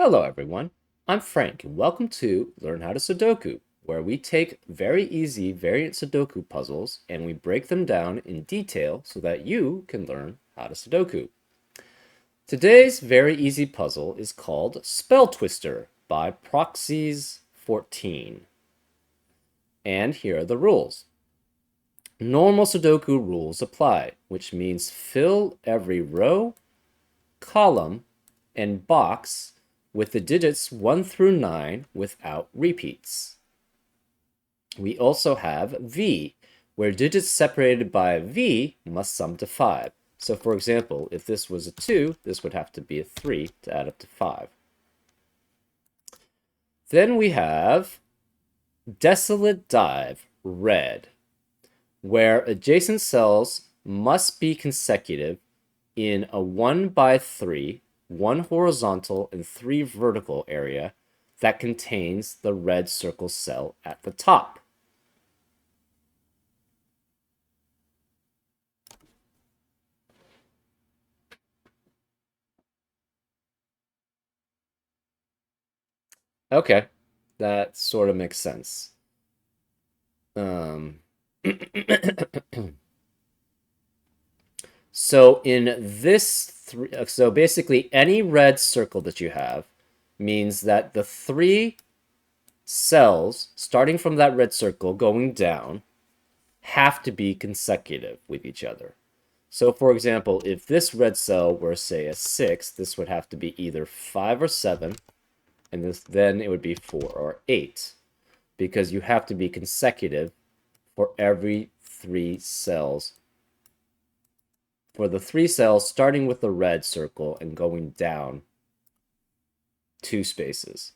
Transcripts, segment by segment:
Hello everyone, I'm Frank and welcome to Learn How to Sudoku, where we take very easy variant Sudoku puzzles and we break them down in detail so that you can learn how to Sudoku. Today's very easy puzzle is called Spell Twister by Proxies14. And here are the rules. Normal Sudoku rules apply, which means fill every row, column, and box with the digits 1 through 9 without repeats. We also have V, where digits separated by V must sum to 5. So for example, if this was a 2, this would have to be a 3 to add up to 5. Then we have Desolate Dive, red, where adjacent cells must be consecutive in a 1 by 3, 1 horizontal and 3 vertical area that contains the red circle cell at the top. Okay, that sort of makes sense. So in so basically any red circle that you have means that the 3 cells starting from that red circle going down have to be consecutive with each other. So for example, if this red cell were say a 6, this would have to be either 5 or 7, and then it would be 4 or 8, because you have to be consecutive for every 3 cells. For the 3 cells starting with the red circle and going down 2 spaces.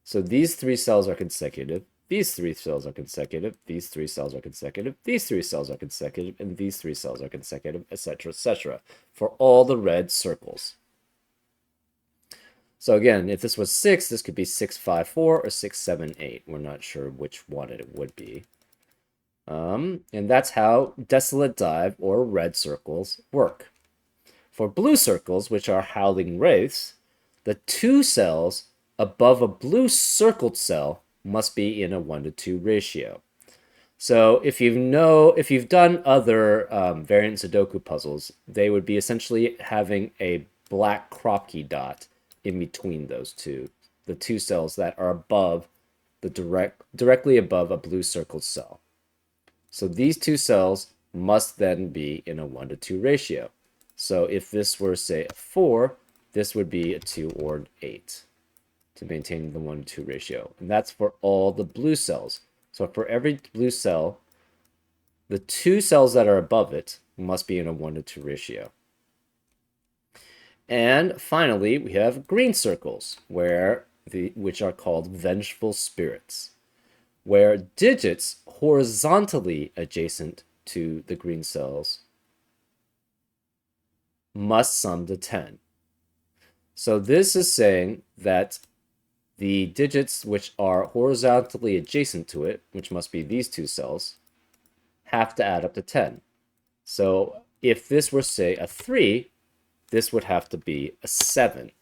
So these 3 cells are consecutive, these 3 cells are consecutive, these 3 cells are consecutive, these 3 cells are consecutive, and these 3 cells are consecutive, etc., for all the red circles. So again, if this was 6, this could be 6, 5, 4, or 6, 7, 8. We're not sure which one it would be. And that's how Desolate Dive, or red circles, work. For blue circles, which are Howling Wraiths, the 2 cells above a blue circled cell must be in a 1:2 ratio. So if you've done other variant Sudoku puzzles, they would be essentially having a black Kropke dot in between those two, the 2 cells that are above directly above a blue circled cell. So these 2 cells must then be in a 1:2 ratio. So if this were, say, a 4, this would be a 2 or an 8 to maintain the 1:2 ratio. And that's for all the blue cells. So for every blue cell, the 2 cells that are above it must be in a 1:2 ratio. And finally, we have green circles, which are called vengeful spirits, where digits horizontally adjacent to the green cells must sum to 10. So this is saying that the digits which are horizontally adjacent to it, which must be these 2 cells, have to add up to 10. So if this were, say, a 3, this would have to be a 7,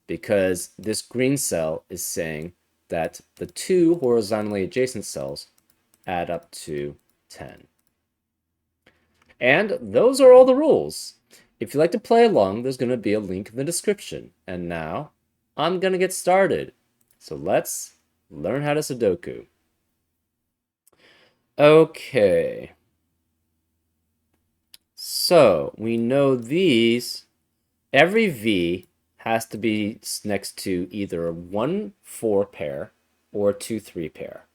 because this green cell is saying that the 2 horizontally adjacent cells add up to 10. And those are all the rules. If you'd like to play along, there's going to be a link in the description. And now, I'm going to get started. So let's learn how to Sudoku. Okay. So, we know every V has to be next to either a 1-4 pair or a 2-3 pair,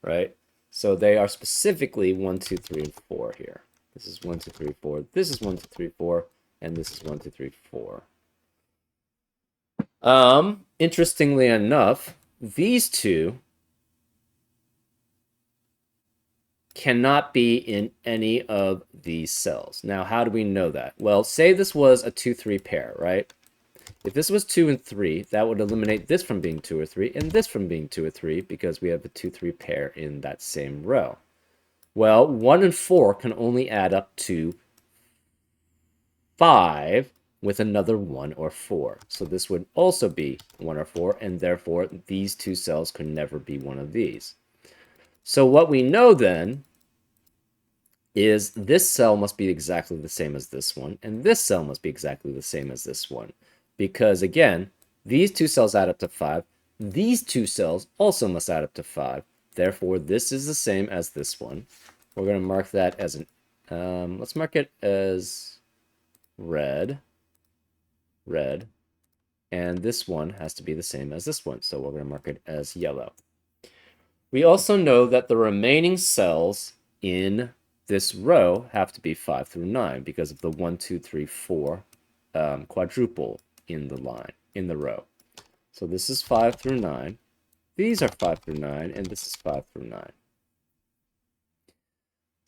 right? So they are specifically 1, 2, 3, and 4 here. This is 1, 2, 3, 4. This is 1, 2, 3, 4, and this is 1, 2, 3, 4. Interestingly enough, these 2 cannot be in any of these cells. Now, how do we know that? Well, say this was a 2-3 pair, right? If this was 2 and 3, that would eliminate this from being 2 or 3 and this from being 2 or 3 because we have a 2-3 pair in that same row. Well, 1 and 4 can only add up to 5 with another 1 or 4. So this would also be 1 or 4, and therefore these two cells could never be one of these. So what we know then is this cell must be exactly the same as this one, and this cell must be exactly the same as this one. Because again, these two cells add up to 5. These two cells also must add up to 5. Therefore, this is the same as this one. We're going to mark that as an, let's mark it as red, red, and this one has to be the same as this one, so we're going to mark it as yellow. We also know that the remaining cells in this row have to be 5 through 9 because of the 1, 2, 3, 4 quadruple in the line, in the row. So this is 5 through 9. These are 5 through 9, and this is 5 through 9.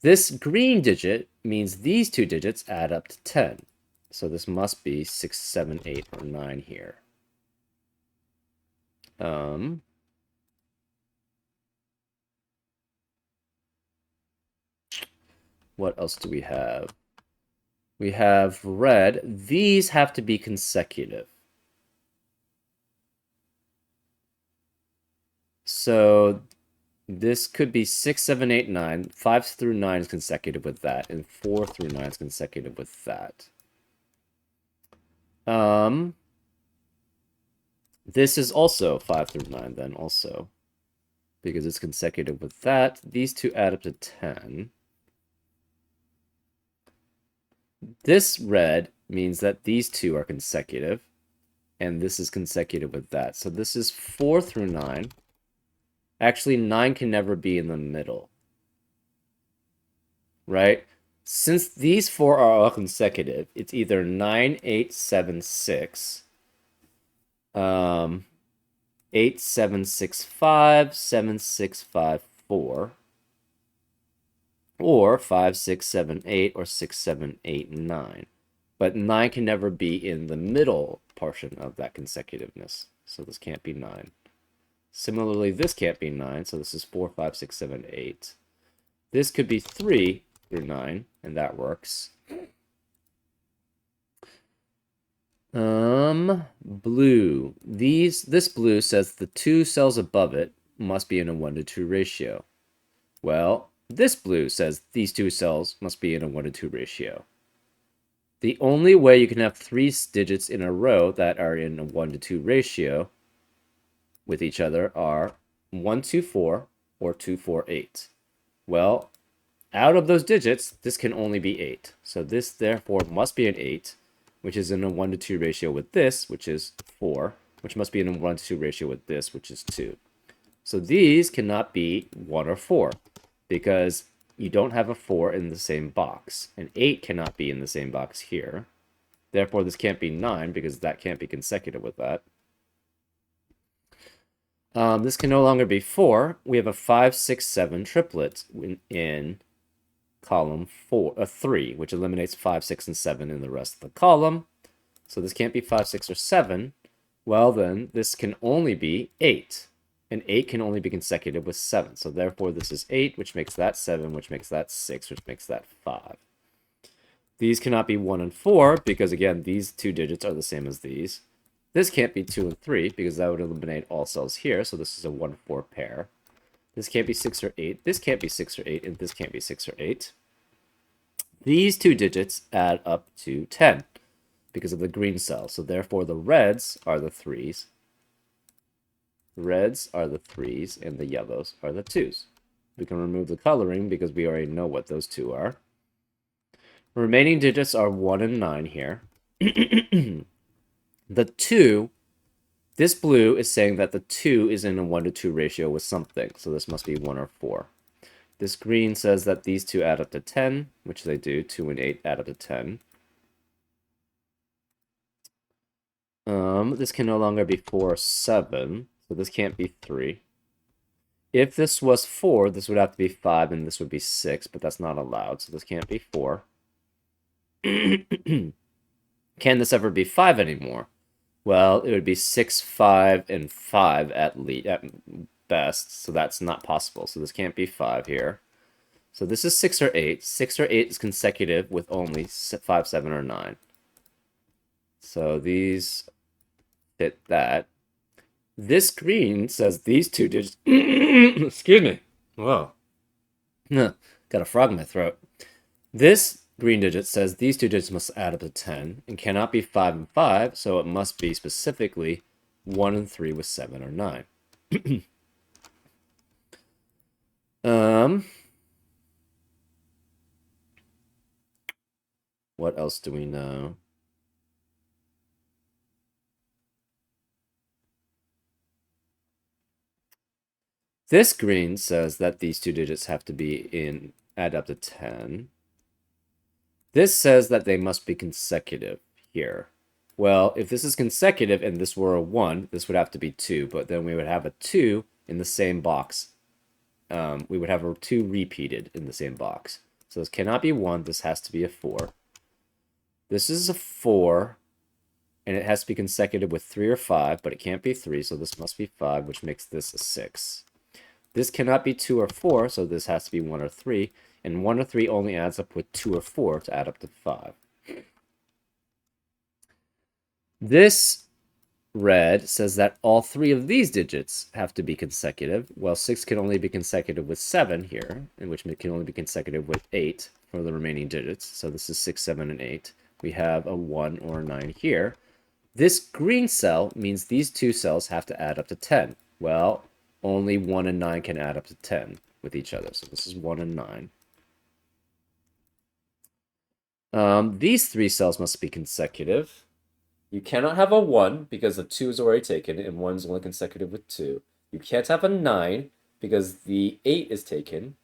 This green digit means these two digits add up to 10. So this must be 6, 7, 8, or 9 here. What else do we have? We have red. These have to be consecutive. So this could be 6, 7, 8, 9. 5 through 9 is consecutive with that, and 4 through 9 is consecutive with that. This is also 5 through 9 then also, because it's consecutive with that. These two add up to 10. This red means that these two are consecutive, and this is consecutive with that. So this is 4 through 9. Actually, 9 can never be in the middle, right? Since these four are all consecutive, it's either 9, 8, 7, 6, 8, 7, 6, 5, 7, 6, 5, 4, or 5, 6, 7, 8, or 6, 7, 8, 9. But 9 can never be in the middle portion of that consecutiveness, so this can't be 9. Similarly, this can't be 9, so this is 4, 5, 6, 7, 8. This could be 3 through 9, and that works. Blue. This blue says the two cells above it must be in a 1 to 2 ratio. Well, this blue says these two cells must be in a 1 to 2 ratio. The only way you can have 3 digits in a row that are in a 1 to 2 ratio with each other are 1, 2, 4 or 2, 4, 8. Well, out of those digits, this can only be 8. So this, therefore, must be an 8, which is in a 1 to 2 ratio with this, which is 4, which must be in a 1 to 2 ratio with this, which is 2. So these cannot be 1 or 4, because you don't have a 4 in the same box. An 8 cannot be in the same box here. Therefore, this can't be 9, because that can't be consecutive with that. This can no longer be 4. We have a 5, 6, 7 triplet in column 3, which eliminates 5, 6, and 7 in the rest of the column. So this can't be 5, 6, or 7. Well, then, this can only be 8. And 8 can only be consecutive with 7. So therefore, this is 8, which makes that 7, which makes that 6, which makes that 5. These cannot be 1 and 4, because, again, these two digits are the same as these. This can't be 2 and 3, because that would eliminate all cells here, so this is a 1-4 pair. This can't be 6 or 8, this can't be 6 or 8, and this can't be 6 or 8. These two digits add up to 10, because of the green cell, so therefore the reds are the 3s. The reds are the 3s, and the yellows are the 2s. We can remove the coloring, because we already know what those two are. The remaining digits are 1 and 9 here. The 2, this blue is saying that the 2 is in a 1 to 2 ratio with something, so this must be 1 or 4. This green says that these two add up to 10, which they do. 2 and 8 add up to 10. This can no longer be 4 or 7, so this can't be 3. If this was 4, this would have to be 5, and this would be 6, but that's not allowed, so this can't be 4. Can this ever be 5 anymore? Well, it would be 6, 5, and 5 at best, so that's not possible. So this can't be 5 here. So this is 6 or 8. 6 or 8 is consecutive with only 5, 7, or 9. So these fit that. This green says these two digits. Excuse me. Whoa. Got a frog in my throat. This green digit says these two digits must add up to 10 and cannot be 5 and 5, so it must be specifically 1 and 3 with 7 or 9. What else do we know? This green says that these two digits have to be add up to 10. This says that they must be consecutive here. Well, if this is consecutive and this were a 1, this would have to be 2, but then we would have a 2 in the same box. We would have a 2 repeated in the same box. So this cannot be 1, this has to be a 4. This is a 4, and it has to be consecutive with 3 or 5, but it can't be 3, so this must be 5, which makes this a 6. This cannot be 2 or 4, so this has to be 1 or 3, and 1 or 3 only adds up with 2 or 4 to add up to 5. This red says that all 3 of these digits have to be consecutive. Well, 6 can only be consecutive with 7 here, and which can only be consecutive with 8 for the remaining digits. So this is 6, 7, and 8. We have a 1 or a 9 here. This green cell means these two cells have to add up to 10. Well, only 1 and 9 can add up to 10 with each other. So this is 1 and 9. These 3 cells must be consecutive. You cannot have a 1 because the 2 is already taken and 1 is only consecutive with 2. You can't have a 9 because the 8 is taken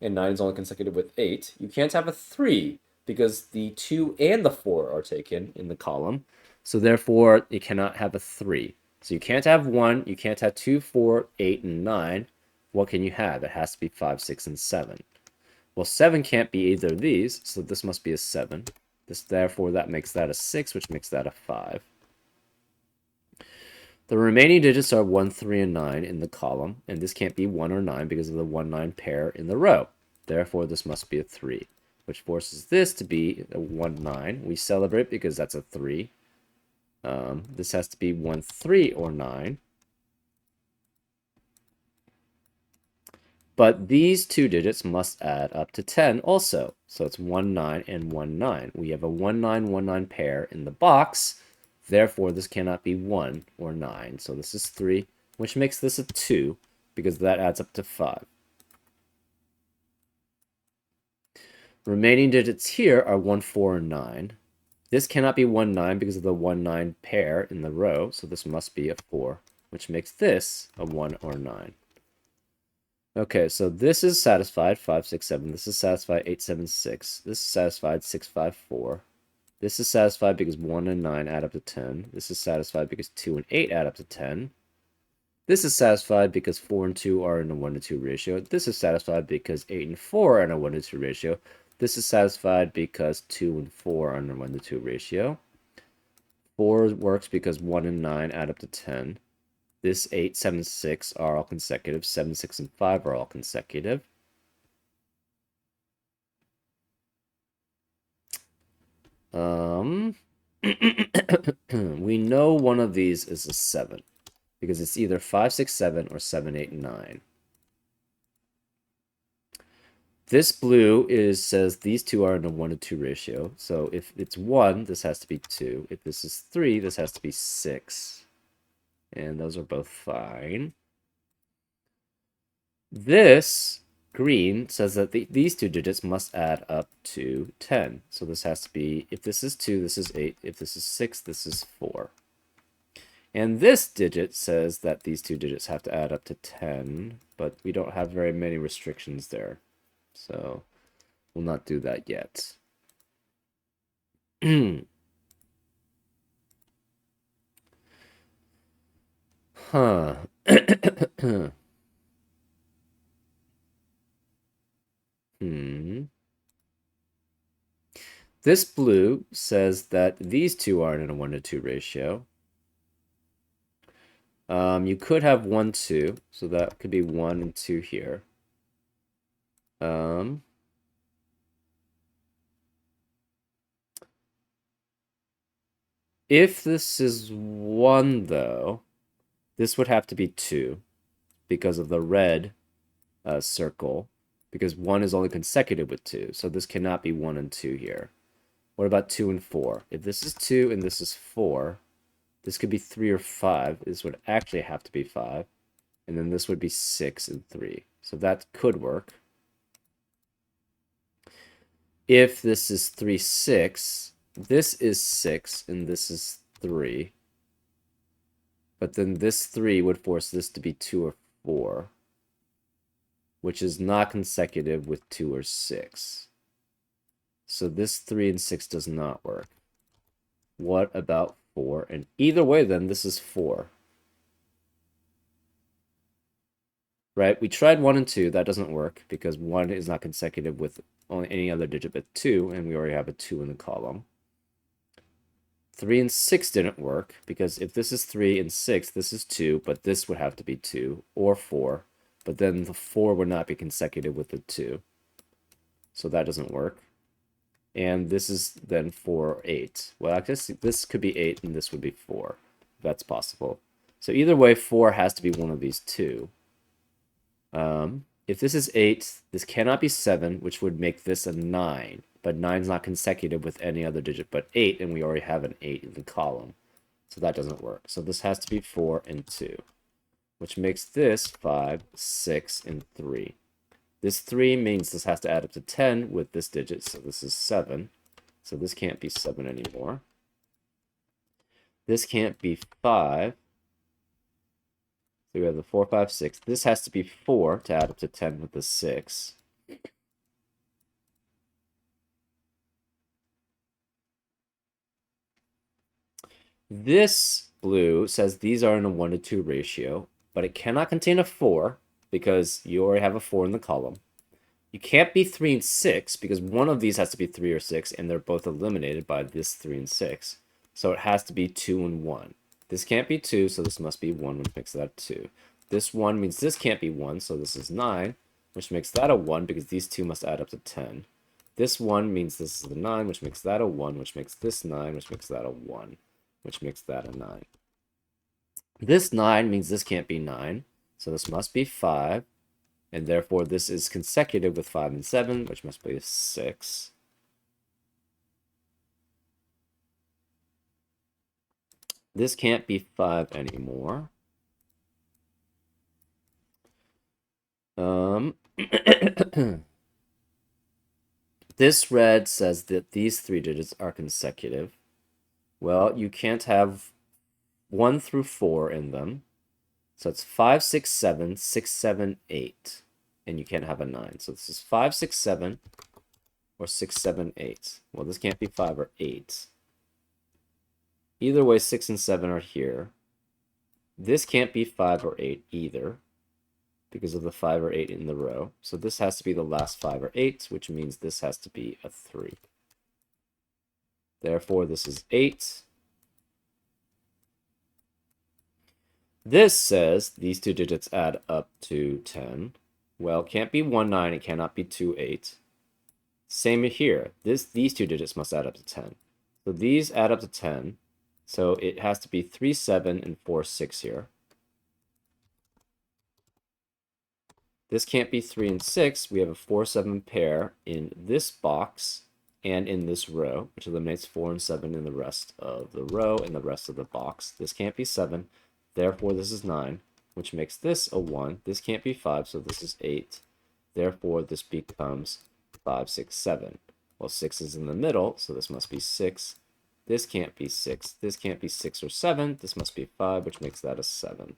and 9 is only consecutive with 8. You can't have a 3 because the 2 and the 4 are taken in the column. So therefore, you cannot have a 3. So you can't have 1, you can't have 2, 4, 8, and 9. What can you have? It has to be 5, 6, and 7. Well, 7 can't be either of these, so this must be a 7. Therefore, that makes that a 6, which makes that a 5. The remaining digits are 1, 3, and 9 in the column, and this can't be 1 or 9 because of the 1, 9 pair in the row. Therefore, this must be a 3, which forces this to be a 1, 9. We celebrate because that's a 3. This has to be 1, 3, or 9. But these two digits must add up to 10 also. So it's 1, 9, and 1, 9. We have a 1, 9, 1, 9 pair in the box. Therefore, this cannot be 1 or 9. So this is 3, which makes this a 2, because that adds up to 5. Remaining digits here are 1, 4, and 9. This cannot be 1, 9 because of the 1, 9 pair in the row. So this must be a 4, which makes this a 1 or 9. Okay, so this is satisfied, 5, 6, 7. This is satisfied, 8, 7, 6. This is satisfied, 6, 5, 4. This is satisfied because 1 and 9 add up to 10. This is satisfied because 2 and 8 add up to 10. This is satisfied because 4 and 2 are in a 1 to 2 ratio. This is satisfied because 8 and 4 are in a 1 to 2 ratio. This is satisfied because 2 and 4 are in a 1 to 2 ratio. 4 works because 1 and 9 add up to 10. This 8, 7, 6 are all consecutive. 7, 6, and 5 are all consecutive. We know one of these is a 7 because it's either 5, 6, 7 or 7, 8, 9. This blue says these two are in a 1 to 2 ratio. So if it's 1, this has to be 2. If this is 3, this has to be 6. And those are both fine. This green says that these two digits must add up to 10. So this has to be, if this is 2, this is 8. If this is 6, this is 4. And this digit says that these two digits have to add up to 10, but we don't have very many restrictions there. So we'll not do that yet. Huh. This blue says that these two are in a 1 to 2 ratio. You could have 1, 2, so that could be 1 and 2 here. If this is 1, though, this would have to be 2 because of the red circle, because 1 is only consecutive with 2, so this cannot be 1 and 2 here. What about 2 and 4? If this is 2 and this is 4, this could be 3 or 5. This would actually have to be 5. And then this would be 6 and 3. So that could work. If this is 3, 6, this is 6 and this is 3. But then this 3 would force this to be 2 or 4, which is not consecutive with 2 or 6. So this 3 and 6 does not work. What about 4? And either way, then, this is 4. Right? We tried 1 and 2. That doesn't work because 1 is not consecutive with only any other digit but 2, and we already have a 2 in the column. 3 and 6 didn't work because if this is 3 and 6, this is 2, but this would have to be 2 or 4. But then the 4 would not be consecutive with the 2. So that doesn't work. And this is then 4 or 8. Well, I guess this could be 8 and this would be 4. That's possible. So either way, 4 has to be one of these two. If this is 8, this cannot be 7, which would make this a 9. But 9 is not consecutive with any other digit but 8, and we already have an 8 in the column. So that doesn't work. So this has to be 4 and 2, which makes this 5, 6, and 3. This 3 means this has to add up to 10 with this digit, so this is 7. So this can't be 7 anymore. This can't be 5. So we have the 4, 5, 6. This has to be 4 to add up to 10 with the 6. This blue says these are in a 1 to 2 ratio, but it cannot contain a 4 because you already have a 4 in the column. You can't be 3 and 6 because one of these has to be 3 or 6, and they're both eliminated by this 3 and 6. So it has to be 2 and 1. This can't be 2, so this must be 1, which makes that 2. This 1 means this can't be 1, so this is 9, which makes that a 1 because these two must add up to 10. This 1 means this is the 9, which makes that a 1, which makes this 9, which makes that a 1, which makes that a 9. This 9 means this can't be 9, so this must be 5, and therefore this is consecutive with 5 and 7, which must be a 6. This can't be 5 anymore. This red says that these 3 digits are consecutive. Well, you can't have 1 through 4 in them. So it's 5, 6, 7, 6, 7, 8. And you can't have a 9. So this is 5, 6, 7, or 6, 7, 8. Well, this can't be 5 or 8. Either way, 6 and 7 are here. This can't be 5 or 8 either because of the 5 or 8 in the row. So this has to be the last 5 or 8, which means this has to be a 3. Therefore, this is 8. This says these two digits add up to 10. Well, it can't be 1, 9. It cannot be 2, 8. Same here. These two digits must add up to 10. So these add up to 10. So it has to be 3, 7, and 4, 6 here. This can't be 3 and 6. We have a 4, 7 pair in this box and in this row, which eliminates 4 and 7 in the rest of the row and the rest of the box. This can't be 7. Therefore, this is 9, which makes this a 1. This can't be 5, so this is 8. Therefore, this becomes 5, 6, 7. Well, 6 is in the middle, so this must be 6. This can't be 6. This can't be 6 or 7. This must be 5, which makes that a 7.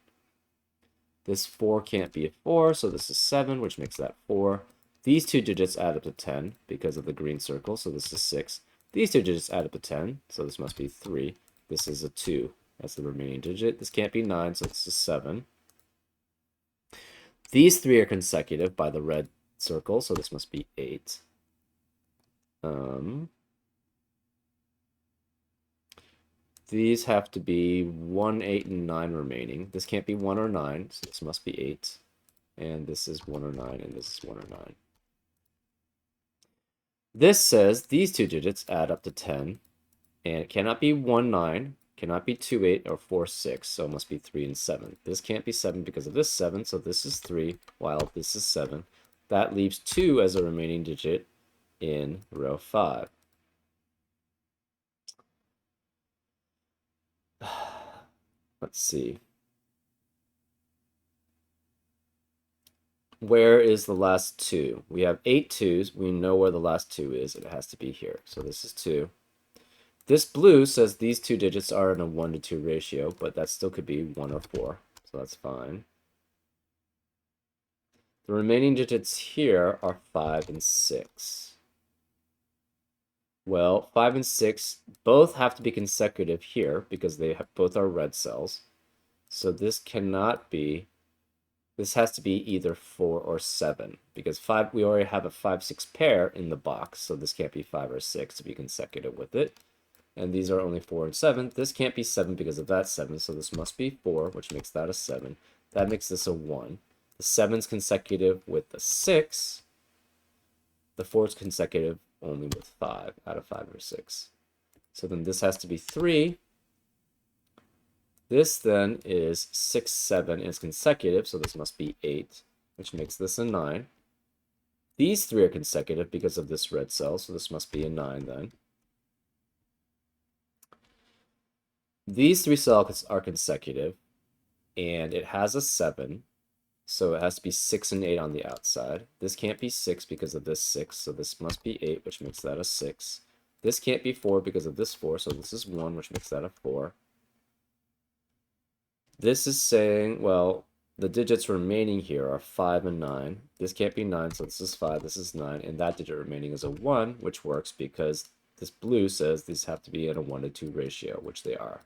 This 4 can't be a 4, so this is 7, which makes that 4. These two digits add up to 10 because of the green circle, so this is 6. These two digits add up to 10, so this must be 3. This is a 2. That's the remaining digit. This can't be 9, so this is 7. These 3 are consecutive by the red circle, so this must be 8. These have to be 1, 8, and 9 remaining. This can't be 1 or 9, so this must be 8. And this is 1 or 9, and this is 1 or 9. This says these two digits add up to 10, and it cannot be 1, 9, Cannot be 2, 8, or 4, 6, so it must be 3 and 7. This can't be 7 because of this 7, so this is 3, while this is 7. That leaves 2 as a remaining digit in row 5. Let's see. Where is the last 2? We have 8 2s. We know where the last 2 is. It has to be here. So this is 2. This blue says these 2 digits are in a 1 to 2 ratio, but that still could be 1 or 4. So that's fine. The remaining digits here are 5 and 6. Well, 5 and 6 both have to be consecutive here because they both are red cells. So this cannot be, this has to be either 4 or 7 because 5, we already have a 5, 6 pair in the box, so this can't be 5 or 6 to be consecutive with it. And these are only 4 and 7. This can't be 7 because of that 7, so this must be 4, which makes that a 7. That makes this a 1. The 7's consecutive with the 6. The 4's consecutive only with 5 out of 5 or 6. So then this has to be 3. This then is 6, 7 is consecutive, so this must be 8, which makes this a 9. These 3 are consecutive because of this red cell, so this must be a 9 then. These 3 cells are consecutive, and it has a 7, so it has to be 6 and 8 on the outside. This can't be 6 because of this 6, so this must be 8, which makes that a 6. This can't be 4 because of this 4, so this is 1, which makes that a 4. This is saying, well, the digits remaining here are 5 and 9. This can't be 9, so this is 5, this is 9, and that digit remaining is a 1, which works because this blue says these have to be in a 1 to 2 ratio, which they are.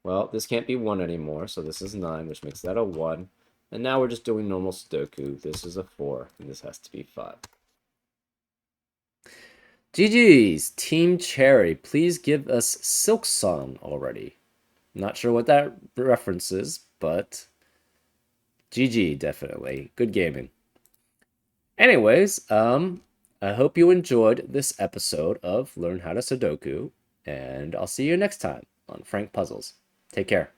Well, this can't be 1 anymore, so this is 9, which makes that a 1. And now we're just doing normal Sudoku. This is a 4, and this has to be 5. GG's, Team Cherry, please give us Silk Song already. Not sure what that reference is, but GG, definitely. Good gaming. Anyways, I hope you enjoyed this episode of Learn How to Sudoku, and I'll see you next time on Frank Puzzles. Take care.